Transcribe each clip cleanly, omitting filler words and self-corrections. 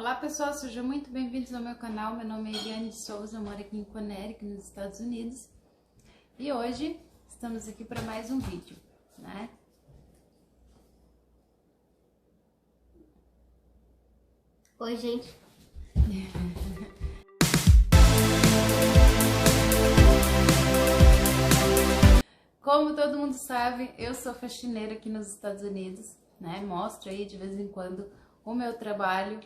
Olá pessoal, sejam muito bem-vindos ao meu canal. Meu nome é Eliane Souza, eu moro aqui em Connecticut, nos Estados Unidos. E hoje estamos aqui para mais um vídeo, né? Oi, gente. Como todo mundo sabe, eu sou faxineira aqui nos Estados Unidos, né? Mostro aí de vez em quando o meu trabalho.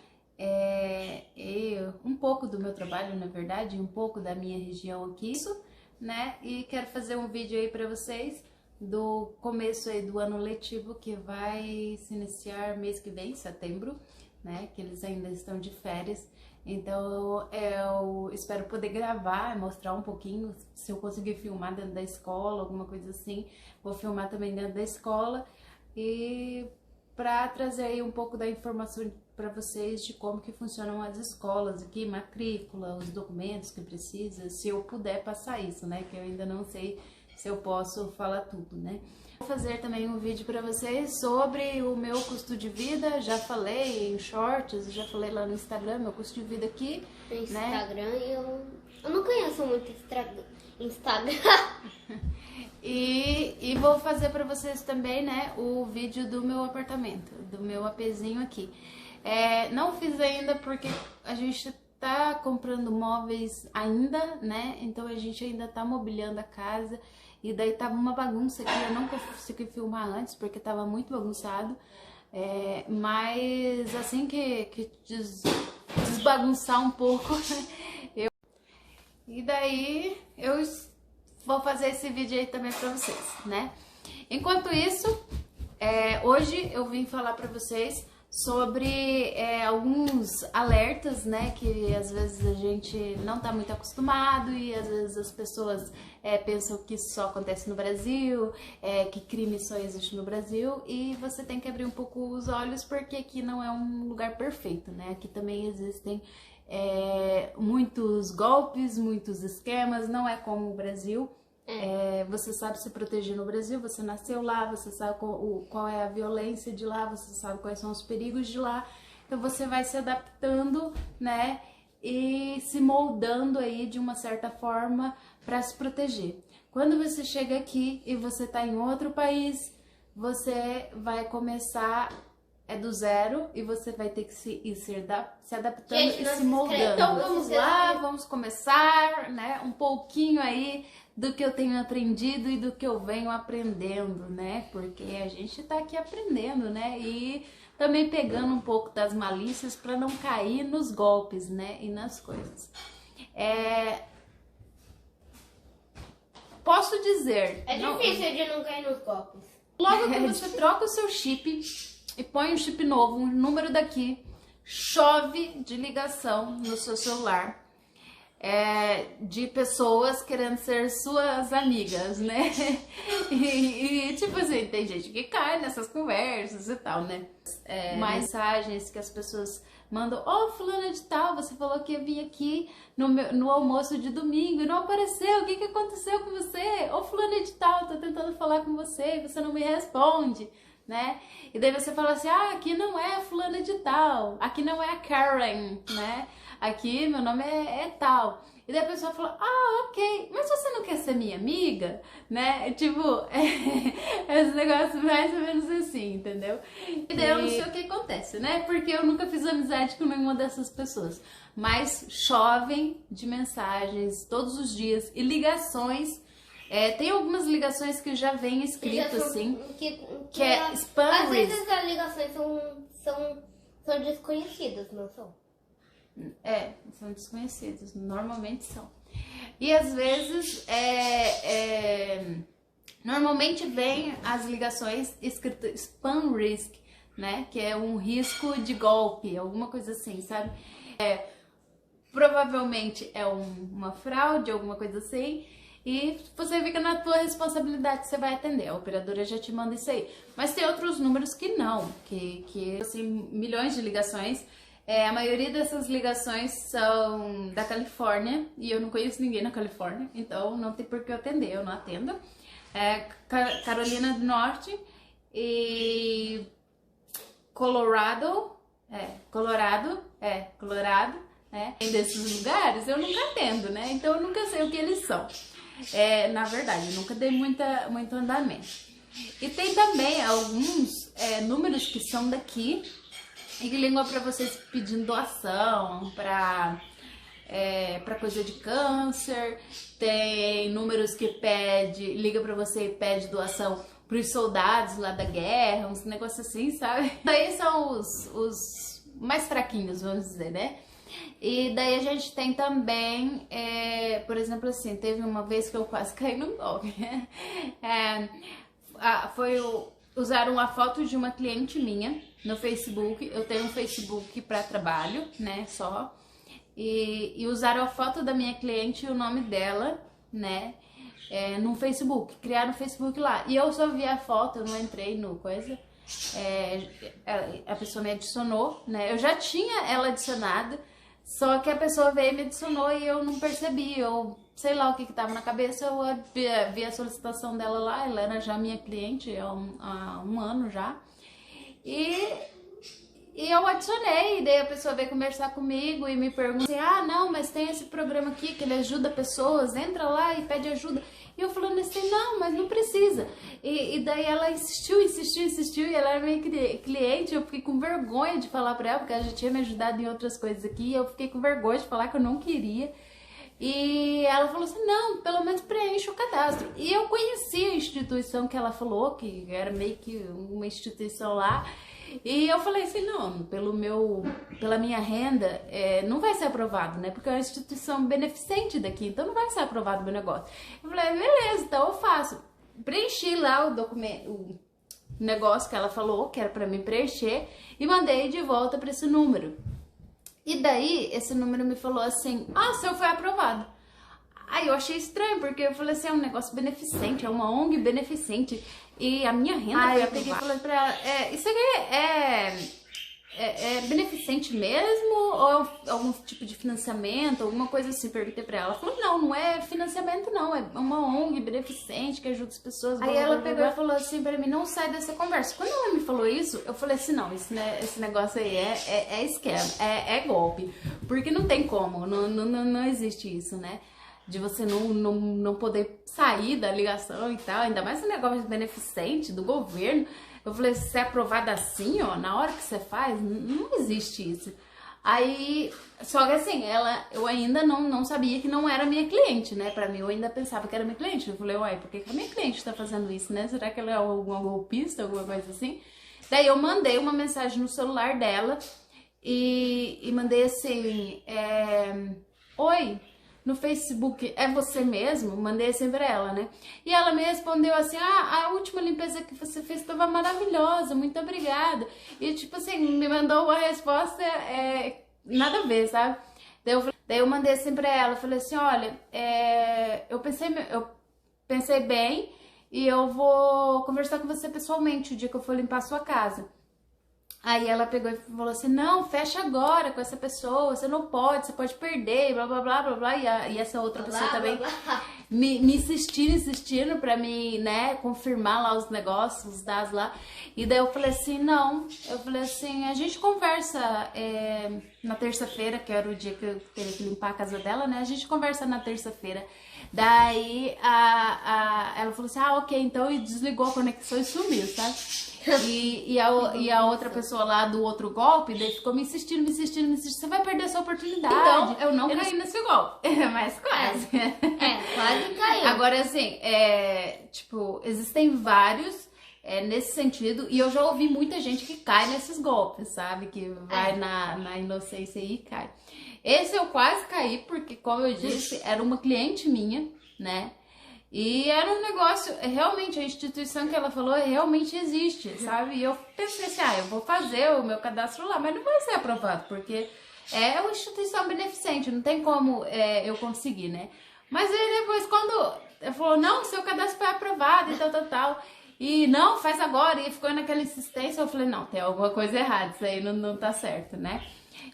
Um pouco do meu trabalho, na verdade, um pouco da minha região aqui, né? E quero fazer um vídeo aí para vocês do começo aí do ano letivo que vai se iniciar mês que vem, setembro, né? Que eles ainda estão de férias. Então eu espero poder gravar, mostrar um pouquinho, se eu conseguir filmar dentro da escola, alguma coisa assim. Vou filmar também dentro da escola e para trazer aí um pouco da informação para vocês de como que funcionam as escolas aqui, matrícula, os documentos que precisa, se eu puder passar isso, né? Que eu ainda não sei se eu posso falar tudo, né? Vou fazer também um vídeo para vocês sobre o meu custo de vida, já falei em shorts, já falei lá no Instagram, meu custo de vida aqui, No Instagram, né? Eu não conheço muito Instagram. E vou fazer para vocês também, né, o vídeo do meu apartamento, do meu APzinho aqui. Não fiz ainda porque a gente tá comprando móveis ainda, né, então a gente ainda tá mobiliando a casa e daí tava uma bagunça aqui, eu não consegui filmar antes porque tava muito bagunçado, mas assim que desbagunçar um pouco, e daí eu vou fazer esse vídeo aí também pra vocês, né? Enquanto isso, hoje eu vim falar pra vocês sobre alguns alertas, né? Que às vezes a gente não tá muito acostumado e às vezes as pessoas pensam que isso só acontece no Brasil, que crime só existe no Brasil, e você tem que abrir um pouco os olhos porque aqui não é um lugar perfeito, né? Aqui também existem muitos golpes, muitos esquemas, não é como o Brasil. Você sabe se proteger no Brasil, você nasceu lá, você sabe qual é a violência de lá, você sabe quais são os perigos de lá, então você vai se adaptando, né, e se moldando aí de uma certa forma para se proteger. Quando você chega aqui e você tá em outro país, você vai começar do zero e você vai ter que se adaptando, gente, e se moldando. Então vamos lá, vamos começar, né, um pouquinho aí do que eu tenho aprendido e do que eu venho aprendendo, né, porque a gente tá aqui aprendendo, né, e também pegando um pouco das malícias para não cair nos golpes, né, e nas coisas. Posso dizer... difícil de não cair nos golpes. Logo que você troca o seu chip e põe um chip novo, um número daqui, chove de ligação no seu celular de pessoas querendo ser suas amigas, né? E tipo assim, tem gente que cai nessas conversas e tal, né? Mensagens que as pessoas mandam: "Ô, fulana de tal, você falou que ia vir aqui no almoço de domingo e não apareceu, o que aconteceu com você? Ô, fulana de tal, tô tentando falar com você e você não me responde", né? E daí você fala assim: "Ah, aqui não é a fulana de tal, aqui não é a Karen, né? Aqui meu nome é tal". E daí a pessoa fala: "Ah, ok, mas você não quer ser minha amiga?", né? Tipo, esse negócio mais ou menos assim, entendeu? E daí eu não sei o que acontece, né? Porque eu nunca fiz amizade com nenhuma dessas pessoas. Mas chovem de mensagens todos os dias e ligações. Tem algumas ligações que já vem escrito assim, que é spam risk. Às vezes as ligações são desconhecidas, não são? São desconhecidos, normalmente são. E às vezes, normalmente vem as ligações escrito spam risk, né? Que é um risco de golpe, alguma coisa assim, sabe? Provavelmente é uma fraude, alguma coisa assim. E você fica na tua responsabilidade que você vai atender. A operadora já te manda isso aí. Mas tem outros números que não, que assim, milhões de ligações. A maioria dessas ligações são da Califórnia e eu não conheço ninguém na Califórnia, então não tem por que eu atender, eu não atendo. Carolina do Norte e Colorado, né? Desses lugares eu nunca atendo, né? Então eu nunca sei o que eles são. Na verdade, eu nunca dei muito andamento. E tem também alguns números que são daqui e que ligam para vocês pedindo doação, para coisa de câncer. Tem números que liga para você e pede doação para os soldados lá da guerra, uns negócios assim, sabe? Daí são os mais fraquinhos, vamos dizer, né? E daí a gente tem também, por exemplo, assim, teve uma vez que eu quase caí num golpe. Usaram a foto de uma cliente minha no Facebook. Eu tenho um Facebook para trabalho, né, só. E usaram a foto da minha cliente e o nome dela, né, no Facebook. Criaram o Facebook lá. E eu só vi a foto, eu não entrei no coisa. A pessoa me adicionou, né? Eu já tinha ela adicionada, só que a pessoa veio e me adicionou e eu não percebi. Eu sei lá o que tava na cabeça, eu vi a solicitação dela lá, ela era já minha cliente há um ano já. E eu adicionei, e daí a pessoa veio conversar comigo e me perguntou assim, não, mas tem esse programa aqui que ele ajuda pessoas, entra lá e pede ajuda. E eu falando assim, não, mas não precisa. E daí ela insistiu, e ela era minha cliente, eu fiquei com vergonha de falar pra ela, porque ela já tinha me ajudado em outras coisas aqui, e eu fiquei com vergonha de falar que eu não queria. E ela falou assim, não, pelo menos preenche o cadastro. E eu conhecia a instituição que ela falou, que era meio que uma instituição lá. E eu falei assim, não, pela minha renda, não vai ser aprovado, né? Porque é uma instituição beneficente daqui, então não vai ser aprovado o meu negócio. Eu falei, beleza, então eu faço. Preenchi lá o documento, o negócio que ela falou, que era pra mim preencher, e mandei de volta pra esse número. E daí, esse número me falou assim, o seu foi aprovado. Aí eu achei estranho, porque eu falei assim, é um negócio beneficente, é uma ONG beneficente, e a minha renda foi aprovada. Aí eu peguei e falei pra ela, isso aqui é beneficente mesmo, ou é algum tipo de financiamento, alguma coisa assim? Perguntei pra ela. Ela falou, não é financiamento não, é uma ONG beneficente que ajuda as pessoas. Aí ela pegou e falou assim pra mim, não sai dessa conversa. Quando ela me falou isso, eu falei assim, não, esse negócio aí é esquema, é golpe, porque não tem como, não existe isso, né? De você não poder sair da ligação e tal, ainda mais um negócio beneficente do governo. Eu falei, se é aprovado assim, ó, na hora que você faz, não existe isso. Aí, só que assim, eu ainda não sabia que não era minha cliente, né? Pra mim, eu ainda pensava que era minha cliente. Eu falei, uai, por que a minha cliente tá fazendo isso, né? Será que ela é alguma golpista, alguma coisa assim? Daí eu mandei uma mensagem no celular dela e mandei assim, oi, no Facebook, é você mesmo? Mandei assim pra ela, né? E ela me respondeu assim, a última limpeza que você fez estava maravilhosa, muito obrigada. E tipo assim, me mandou uma resposta nada a ver, sabe? Daí eu mandei assim pra ela, falei assim, olha, eu pensei bem e eu vou conversar com você pessoalmente o dia que eu for limpar a sua casa. Aí ela pegou e falou assim, não, fecha agora com essa pessoa, você não pode, você pode perder, blá, blá, blá, blá, blá. E essa outra pessoa também me insistindo pra me, né, confirmar lá os negócios, os dados lá. E daí eu falei assim, não, a gente conversa na terça-feira, que era o dia que eu teria que limpar a casa dela, né, a gente conversa na terça-feira. Daí ela falou assim, ok, então, e desligou a conexão e sumiu, sabe? E a outra pessoa lá do outro golpe, daí ficou me insistindo, você vai perder a sua oportunidade. Então, eu não caí nesse golpe, mas quase. Quase caiu. Agora, assim, tipo, existem vários nesse sentido, e eu já ouvi muita gente que cai nesses golpes, sabe? Que vai na inocência e cai. Esse eu quase caí, porque, como eu disse, era uma cliente minha, né? E era um negócio, realmente, a instituição que ela falou realmente existe, sabe? E eu pensei assim, eu vou fazer o meu cadastro lá, mas não vai ser aprovado, porque é uma instituição beneficente, não tem como eu conseguir, né? Mas aí depois, quando ela falou, não, seu cadastro foi aprovado e tal, e não, faz agora, e ficou naquela insistência, eu falei, não, tem alguma coisa errada, isso aí não tá certo, né?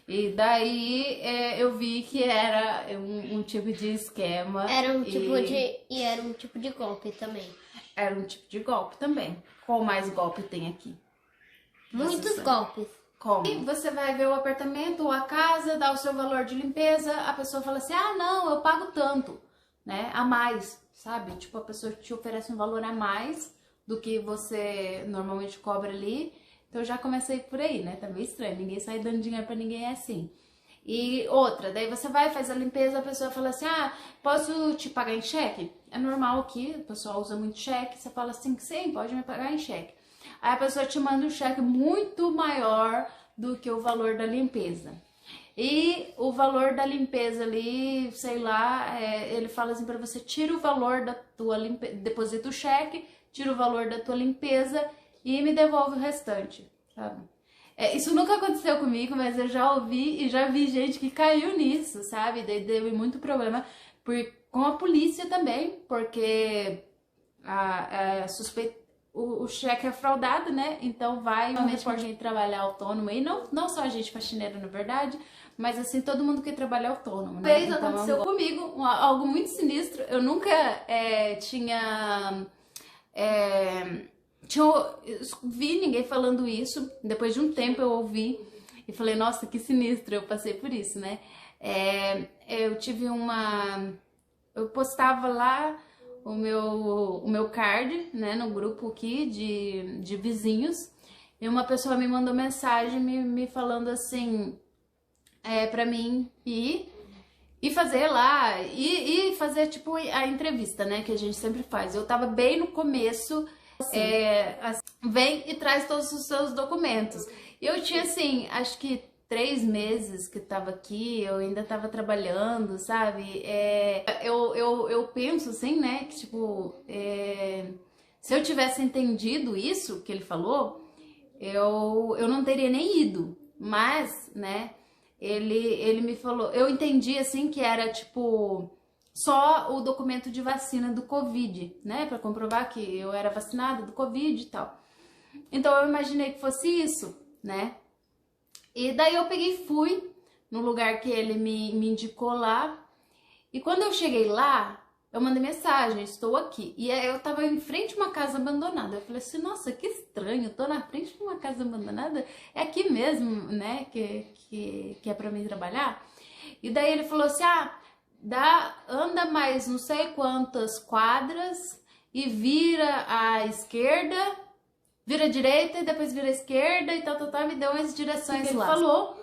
E daí eu vi que era um tipo de esquema. Era um tipo de golpe também. Era um tipo de golpe também. Qual mais golpe tem aqui? Muitos golpes. Como? E você vai ver o apartamento ou a casa, dá o seu valor de limpeza, a pessoa fala assim, ah, não, eu pago tanto, né, a mais, sabe? Tipo, a pessoa te oferece um valor a mais do que você normalmente cobra ali. Então eu já comecei por aí, né? Tá meio estranho, ninguém sai dando dinheiro pra ninguém, é assim. E outra, daí você vai, faz a limpeza, a pessoa fala assim, ah, posso te pagar em cheque? É normal aqui, o pessoal usa muito cheque, você fala assim, sim, pode me pagar em cheque. Aí a pessoa te manda um cheque muito maior do que o valor da limpeza. E o valor da limpeza ali, sei lá, ele fala assim pra você, tira o valor da tua limpeza, deposita o cheque, tira o valor da tua limpeza e me devolve o restante, sabe? Isso nunca aconteceu comigo, mas eu já ouvi e já vi gente que caiu nisso, sabe? Daí deu muito problema com a polícia também, porque o cheque é fraudado, né? Então vai realmente pra gente trabalhar autônomo. E não só a gente faxineira, na verdade, mas assim, todo mundo que trabalha autônomo, né? Então, aconteceu comigo algo muito sinistro. Eu nunca vi ninguém falando isso. Depois de um tempo eu ouvi e falei, nossa, que sinistro, eu passei por isso, né? Eu tive eu postava lá o meu card, né, no grupo aqui de vizinhos, e uma pessoa me mandou mensagem me falando assim, pra mim ir e fazer lá, e fazer tipo a entrevista, né, que a gente sempre faz. Eu tava bem no começo, vem e traz todos os seus documentos. Eu tinha assim, acho que 3 meses que tava aqui, eu ainda tava trabalhando, sabe? Eu penso assim, né, que tipo, se eu tivesse entendido isso que ele falou, eu não teria nem ido. Mas, né, ele me falou, eu entendi assim que era tipo só o documento de vacina do Covid, né, pra comprovar que eu era vacinada do Covid e tal. Então eu imaginei que fosse isso, né? E daí eu peguei e fui no lugar que ele me indicou lá. E quando eu cheguei lá, eu mandei mensagem, estou aqui. E aí eu tava em frente a uma casa abandonada. Eu falei assim, nossa, que estranho, eu tô na frente de uma casa abandonada. É aqui mesmo, né, que é pra mim trabalhar. E daí ele falou assim, anda mais não sei quantas quadras e vira à esquerda, vira à direita e depois vira à esquerda e tal, me deu umas direções lá. Ele falou,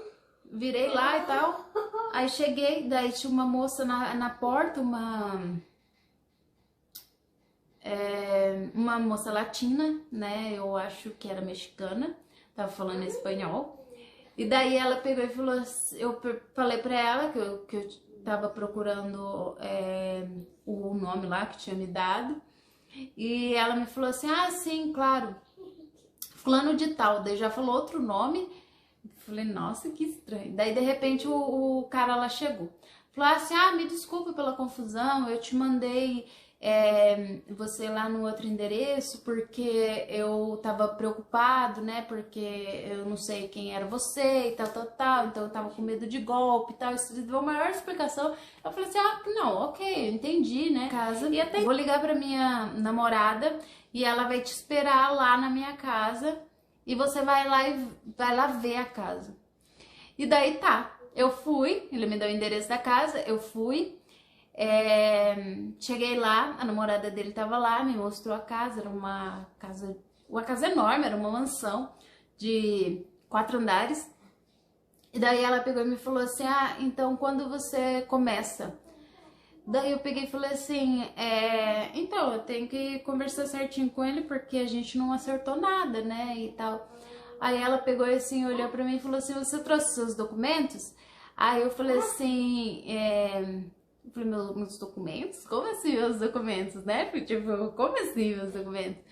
virei lá e tal, aí cheguei, daí tinha uma moça na porta, uma moça latina, né, eu acho que era mexicana, tava falando espanhol, e daí ela pegou e falou, eu falei pra ela que eu tava procurando o nome lá que tinha me dado, e ela me falou assim, ah, sim, claro, fulano de tal, daí já falou outro nome. Falei, nossa, que estranho. Daí de repente o cara lá chegou, falou assim, me desculpa pela confusão, eu te mandei você lá no outro endereço porque eu tava preocupado, né, porque eu não sei quem era você e tal, então eu tava com medo de golpe e tal. Isso deu a maior explicação. Eu falei assim, não, ok, eu entendi, né, casa, e até vou ligar pra minha namorada e ela vai te esperar lá na minha casa e você vai lá ver a casa. E daí tá, eu fui, ele me deu o endereço da casa, eu fui, cheguei lá, a namorada dele tava lá, me mostrou a casa, era uma casa enorme, era uma mansão de 4 andares. E daí ela pegou e me falou assim, então quando você começa? Daí eu peguei e falei assim, então eu tenho que conversar certinho com ele porque a gente não acertou nada, né, e tal. Aí ela pegou e assim, olhou pra mim e falou assim, você trouxe seus documentos? Aí eu falei assim, eu falei, meus documentos? Como assim meus documentos, né? Tipo, como assim meus documentos?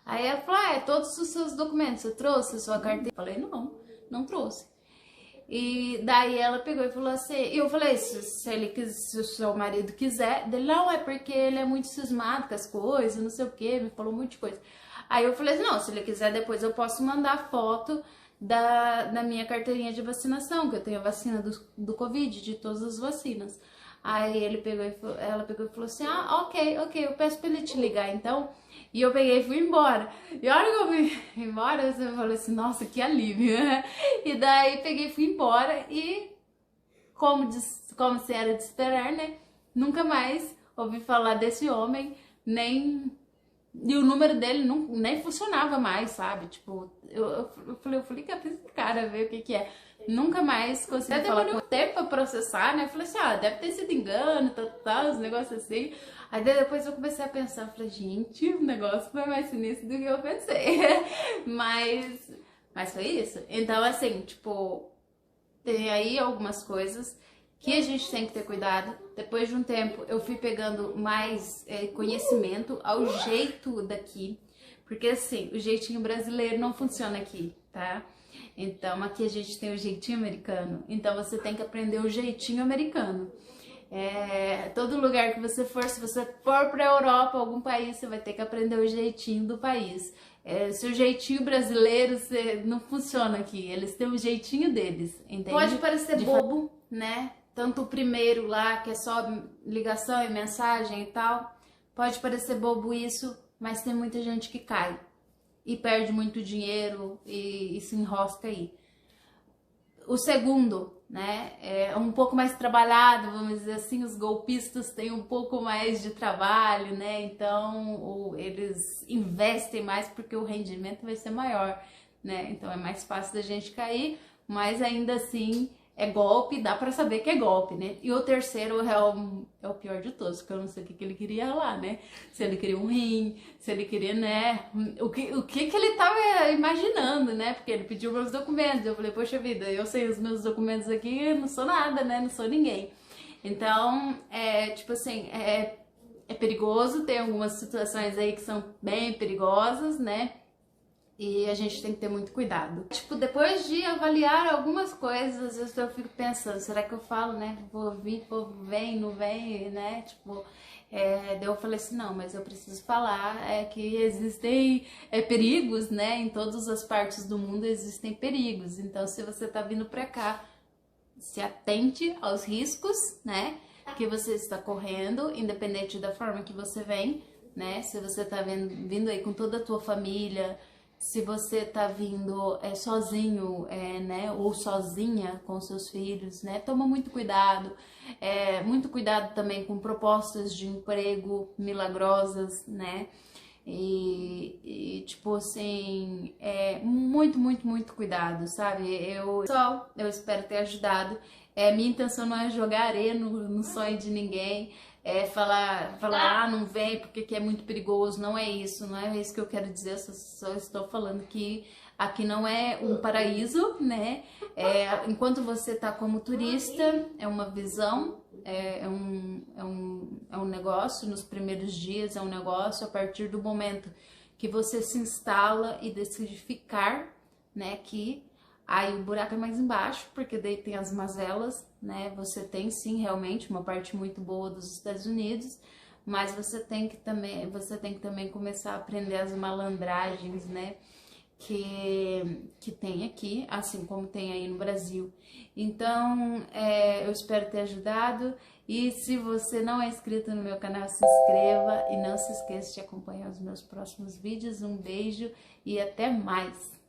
Aí ela falou, todos os seus documentos, você trouxe a sua carteira? Eu falei, não trouxe. E daí ela pegou e falou assim, e eu falei, se o seu marido quiser, dele, não, é porque ele é muito cismado com as coisas, não sei o que, me falou um monte de coisa. Aí eu falei assim, não, se ele quiser depois eu posso mandar foto da minha carteirinha de vacinação, que eu tenho a vacina do Covid, de todas as vacinas. Aí ela pegou e falou assim, ah, ok, eu peço pra ele te ligar, então. E eu peguei e fui embora. E a hora que eu fui embora, eu falei assim, nossa, que alívio. E daí peguei e fui embora e, como se era de esperar, né? Nunca mais ouvi falar desse homem, nem... E o número dele nem funcionava mais, sabe? Tipo, eu falei, que é pra esse cara ver o que que é. Nunca mais consegui falar com ele. Tempo pra processar, né? Eu falei assim, deve ter sido engano, tal, uns negócios assim. Aí depois eu comecei a pensar, eu falei, gente, o negócio foi mais sinistro do que eu pensei. Mas foi isso. Então, assim, tipo, tem aí algumas coisas que a gente tem que ter cuidado. Depois de um tempo, eu fui pegando mais conhecimento ao jeito daqui. Porque, assim, o jeitinho brasileiro não funciona aqui, tá? Então, aqui a gente tem o jeitinho americano. Então, você tem que aprender o jeitinho americano. Todo lugar que você for, se você for pra Europa, algum país, você vai ter que aprender o jeitinho do país. Se o jeitinho brasileiro não funciona aqui, eles têm o jeitinho deles, entende? Pode parecer bobo, né? Tanto o primeiro lá, que é só ligação e mensagem e tal, pode parecer bobo isso, mas tem muita gente que cai e perde muito dinheiro e se enrosca aí. O segundo, né, é um pouco mais trabalhado, vamos dizer assim, os golpistas têm um pouco mais de trabalho, né, então eles investem mais porque o rendimento vai ser maior, né, então é mais fácil da gente cair, mas ainda assim é golpe, dá pra saber que é golpe, né? E o terceiro é o pior de todos, porque eu não sei o que ele queria lá, né? Se ele queria um rim, se ele queria, né? O que ele tava imaginando, né? Porque ele pediu meus documentos, eu falei, poxa vida, eu sei os meus documentos aqui, eu não sou nada, né? Não sou ninguém. Então, tipo assim, é perigoso, tem algumas situações aí que são bem perigosas, né? E a gente tem que ter muito cuidado. Tipo, depois de avaliar algumas coisas, às vezes eu fico pensando, será que eu falo, né? Vou vir, o povo vem, não vem, né? Tipo, daí eu falei assim, não, mas eu preciso falar que existem perigos, né? Em todas as partes do mundo existem perigos. Então, se você tá vindo pra cá, se atente aos riscos, né? Que você está correndo, independente da forma que você vem, né? Se você tá vindo aí com toda a tua família, se você tá vindo sozinho, né, ou sozinha com seus filhos, né, toma muito cuidado também com propostas de emprego milagrosas, né, e tipo assim, muito cuidado, sabe? Eu espero ter ajudado. Minha intenção não é jogar areia no sonho de ninguém, falar, não vem porque que é muito perigoso, não é isso que eu quero dizer, só estou falando que aqui não é um paraíso, né? Enquanto você tá como turista, é uma visão, é um negócio, nos primeiros dias é um negócio, a partir do momento que você se instala e decide ficar, né, aqui, aí o buraco é mais embaixo, porque daí tem as mazelas, né? Você tem sim realmente uma parte muito boa dos Estados Unidos, mas você tem que também começar a aprender as malandragens, né? Que tem aqui, assim como tem aí no Brasil. Então, eu espero ter ajudado. E se você não é inscrito no meu canal, se inscreva e não se esqueça de acompanhar os meus próximos vídeos. Um beijo e até mais!